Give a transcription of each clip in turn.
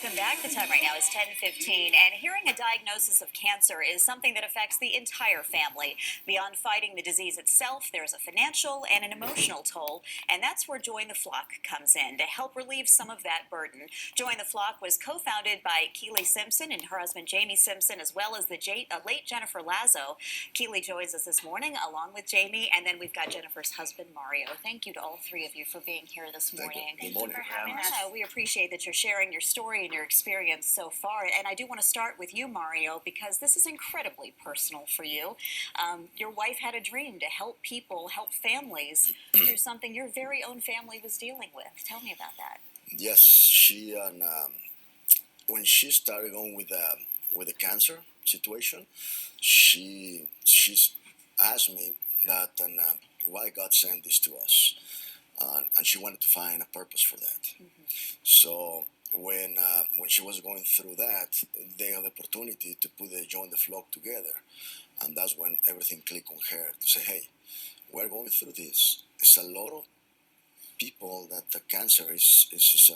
Welcome back. The time right now is 10:15, and hearing a diagnosis of cancer is something that affects the entire family. Beyond fighting the disease itself, there's a financial and an emotional toll, and that's where Join the Flock comes in to help relieve some of that burden. Join the Flock was co-founded by Keely Simpson and her husband Jamie Simpson, as well as the late Jennifer Lazo. Keely joins us this morning along with Jamie, and then we've got Jennifer's husband Mario. Thank you to all three of you for being here this morning. Thank you for having us. We appreciate that you're sharing your story and your experience so far. And I do want to start with you, Mario, because this is incredibly personal for you. Your wife had a dream to help people, help families through something your very own family was dealing with. Tell me about that. Yes, she when she started on with the cancer situation, she's asked me that why God sent this to us, and she wanted to find a purpose for that. Mm-hmm. So when she was going through that, they had the opportunity to put the Join the Flock together, and that's when everything clicked on her to say, hey, we're going through this. It's a lot of people that the cancer is just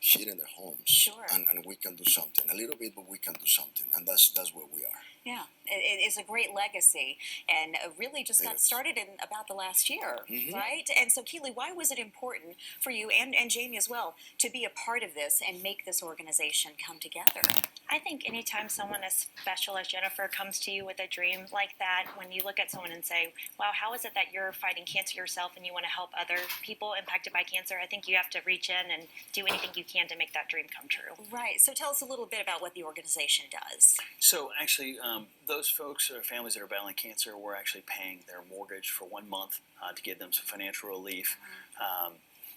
hitting their homes. Sure. And we can do something a little bit, but we can do something, and that's where we are. Yeah, it is a great legacy, and really just got started in about the last year, Mm-hmm. right? And so, Keely, why was it important for you and Jamie as well to be a part of this and make this organization come together? I think anytime someone as special as Jennifer comes to you with a dream like that, when you look at someone and say, wow, how is it that you're fighting cancer yourself and you want to help other people impacted by cancer? I think you have to reach in and do anything you can to make that dream come true. Right. So tell us a little bit about what the organization does. So actually, those folks or families that are battling cancer, we're actually paying their mortgage for 1 month to give them some financial relief.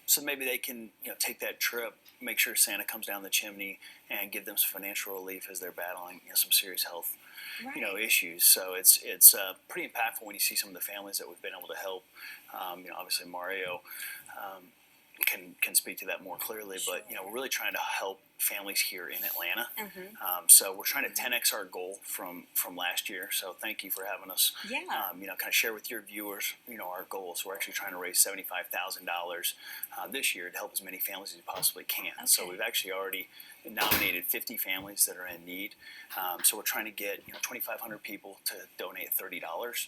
So maybe they can, take that trip, make sure Santa comes down the chimney, and give them some financial relief as they're battling, some serious health, Right. issues. So it's pretty impactful when you see some of the families that we've been able to help. Obviously Mario can speak to that more clearly, Sure. but we're really trying to help families here in Atlanta. Mm-hmm. So we're trying to 10x our goal from last year. So thank you for having us. Yeah. Kind of share with your viewers, our goals. We're actually trying to raise $75,000 this year to help as many families as we possibly can. Okay. So we've actually already nominated 50 families that are in need. So we're trying to get 2,500 people to donate $30.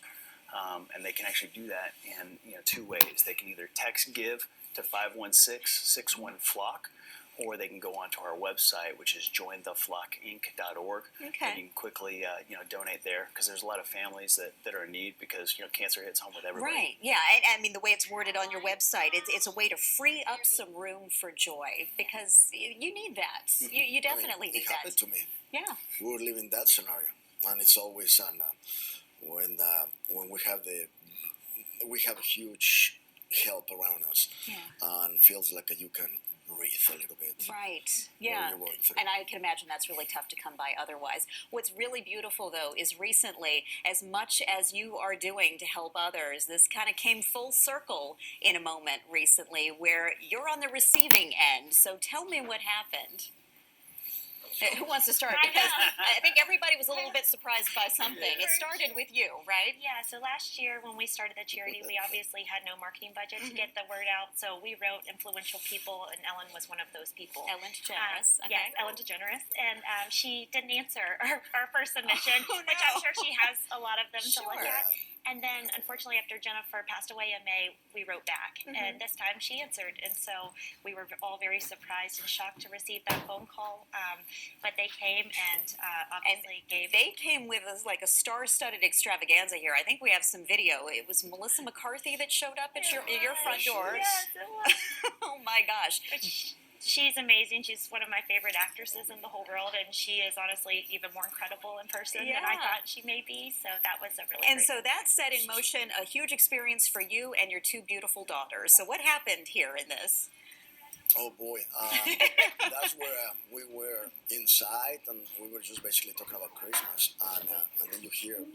And they can actually do that in 2 ways. They can either text give to 516-61-FLOCK, or they can go onto our website, which is jointheflockinc.org. Okay. And you can quickly donate there, because there's a lot of families that are in need, because cancer hits home with everybody. Right. Yeah. And I mean, the way it's worded on your website, it's a way to free up some room for joy, because you need that. Mm-hmm. You definitely need it that. happened to me. Yeah. We were living that scenario, and it's always when we have a huge help around us, Yeah. and feels like you can breathe a little bit. Right. What Yeah. you're going through. And I can imagine that's really tough to come by otherwise. What's really beautiful, though, is recently, as much as you are doing to help others, this kind of came full circle in a moment recently where you're on the receiving end. So tell me what happened. Who wants to start? Because I think everybody was a little bit surprised by something. It started with you, right? Yeah, so last year when we started the charity, we obviously had no marketing budget to get the word out. So we wrote influential people, and Ellen was one of those people. Ellen DeGeneres. Yes, Ellen DeGeneres. And she didn't answer our first submission, Oh, no. which I'm sure she has a lot of them to look Sure. at. And then, unfortunately, after Jennifer passed away in May, we wrote back. And this time she answered. And so we were all very surprised and shocked to receive that phone call. But they came and obviously gave... They came with like a star-studded extravaganza here. I think we have some video. It was Melissa McCarthy that showed up at your front door. Yes, it was. Oh, my gosh. She's amazing. She's one of my favorite actresses in the whole world, and she is honestly even more incredible in person than I thought she may be. So that was a really And great so that set in motion a huge experience for you and your 2 beautiful daughters. So what happened here in this? Oh boy, that's where we were inside, and we were just basically talking about Christmas, and then you hear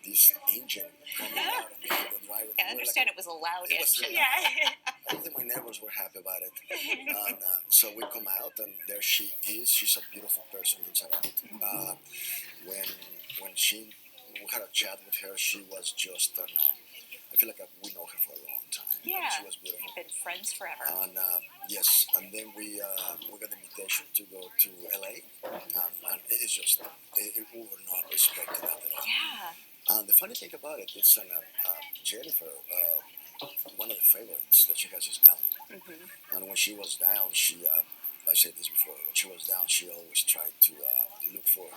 this engine coming out and the driver. I understand it was a loud engine. I don't think my neighbors were happy about it. And so we come out, and there she is. She's a beautiful person inside out. When we had a chat with her, she was just, I feel like we know her for a long time. Yeah. She was beautiful. You've been friends forever. And yes, and then we got the invitation to go to LA, and it's just we were not expecting that at all. Yeah. And the funny thing about it is, Jennifer, one of the favorites that she has is Ellen. And when she was down, I said this before, when she was down, she always tried to look for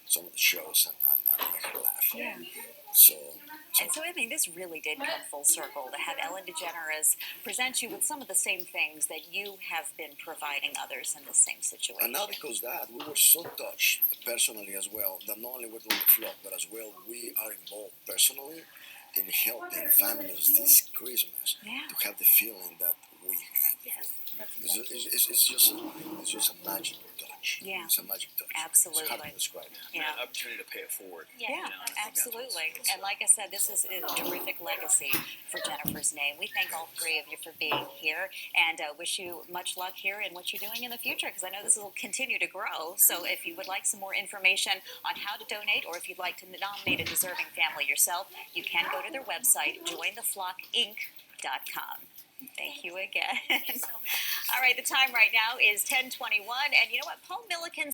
some of the shows and make her laugh. Yeah. So And so, I mean, this really did come full circle to have Ellen DeGeneres present you with some of the same things that you have been providing others in the same situation. and not because that, we were so touched personally as well, that not only we're doing the flock, but as well we are involved personally in helping families this Christmas Yeah. to have the feeling that we had. Yes. It's just a magic touch. Yeah. It's a magic touch. Absolutely. It's hard to describe it. Yeah. An opportunity to pay it forward. Yeah. Yeah, You know, and I think that's what's- absolutely. And like I said, this is a terrific legacy for Jennifer's name. We thank all three of you for being here and wish you much luck here in what you're doing in the future because I know this will continue to grow. So if you would like some more information on how to donate or if you'd like to nominate a deserving family yourself, you can go to their website, jointheflockinc.com. Thank you again. All right, the time right now is 10:21, and you know what? Paul Milliken